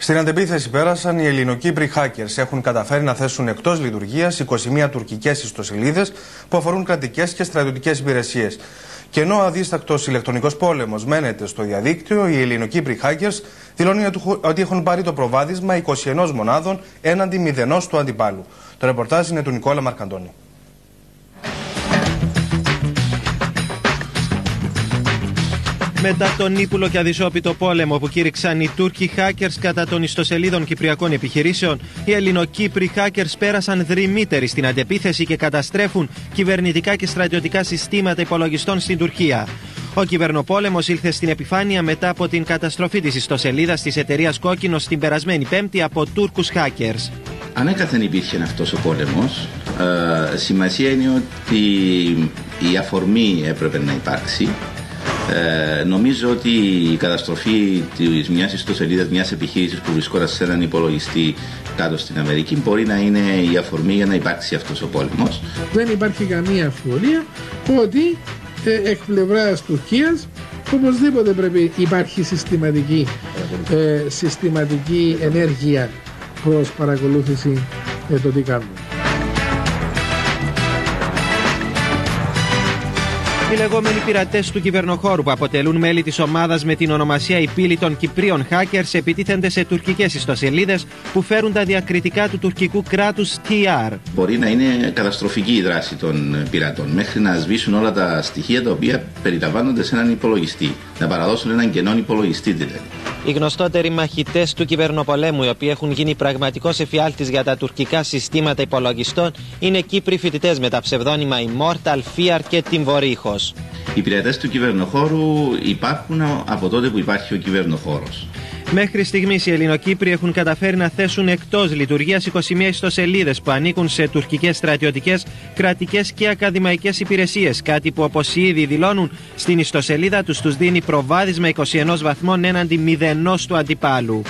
Στην αντεπίθεση πέρασαν οι Ελληνοκύπροι hackers. Έχουν καταφέρει να θέσουν εκτός λειτουργίας 21 τουρκικές ιστοσελίδες που αφορούν κρατικές και στρατιωτικές υπηρεσίες. Και ενώ ο αδίστακτος ηλεκτρονικός πόλεμος μένεται στο διαδίκτυο, οι Ελληνοκύπροι hackers δηλώνουν ότι έχουν πάρει το προβάδισμα 21 μονάδων έναντι 0 του αντιπάλου. Το ρεπορτάζ είναι του Νικόλα Μαρκαντώνη. Μετά τον ύπουλο και αδυσόπιτο πόλεμο που κήρυξαν οι Τούρκοι hackers κατά των ιστοσελίδων κυπριακών επιχειρήσεων, οι Ελληνοκύπροι hackers πέρασαν δρυμύτεροι στην αντεπίθεση και καταστρέφουν κυβερνητικά και στρατιωτικά συστήματα υπολογιστών στην Τουρκία. Ο κυβερνοπόλεμος ήλθε στην επιφάνεια μετά από την καταστροφή της ιστοσελίδας της εταιρείας Κόκκινος την περασμένη Πέμπτη από Τούρκους hackers. Ανέκαθεν υπήρχε αυτός ο πόλεμος. Σημασία είναι ότι η αφορμή έπρεπε να υπάρξει. Νομίζω ότι η καταστροφή της μιας ιστοσελίδας μιας επιχείρησης που βρισκόταν σε έναν υπολογιστή κάτω στην Αμερική μπορεί να είναι η αφορμή για να υπάρξει αυτός ο πόλεμος. Δεν υπάρχει καμία αμφιβολία ότι εκ πλευράς Τουρκίας οπωσδήποτε πρέπει υπάρχει συστηματική ενέργεια προς παρακολούθηση το τι κάνουν. Οι λεγόμενοι πειρατές του κυβερνοχώρου που αποτελούν μέλη της ομάδας με την ονομασία «Η Πύλη των Κυπρίων Hackers» επιτίθενται σε τουρκικές ιστοσελίδες που φέρουν τα διακριτικά του τουρκικού κράτους TR. Μπορεί να είναι καταστροφική η δράση των πειρατών μέχρι να σβήσουν όλα τα στοιχεία τα οποία περιλαμβάνονται σε έναν υπολογιστή. Να παραδώσουν έναν κενόν υπολογιστή δηλαδή. Οι γνωστότεροι μαχητές του κυβερνοπολέμου, οι οποίοι έχουν γίνει πραγματικός εφιάλτης για τα τουρκικά συστήματα υπολογιστών, είναι Κύπροι φοιτητές με τα ψευδόνυμα Immortal, Fear και Τιμβορίχος. Οι πειρατές του κυβερνοχώρου υπάρχουν από τότε που υπάρχει ο κυβερνοχώρος. Μέχρι στιγμής οι Ελληνοκύπροι έχουν καταφέρει να θέσουν εκτός λειτουργίας 21 ιστοσελίδες που ανήκουν σε τουρκικές στρατιωτικές, κρατικές και ακαδημαϊκές υπηρεσίες. Κάτι που, όπως ήδη δηλώνουν, στην ιστοσελίδα τους δίνει προβάδισμα 21 βαθμών έναντι 0 του αντιπάλου.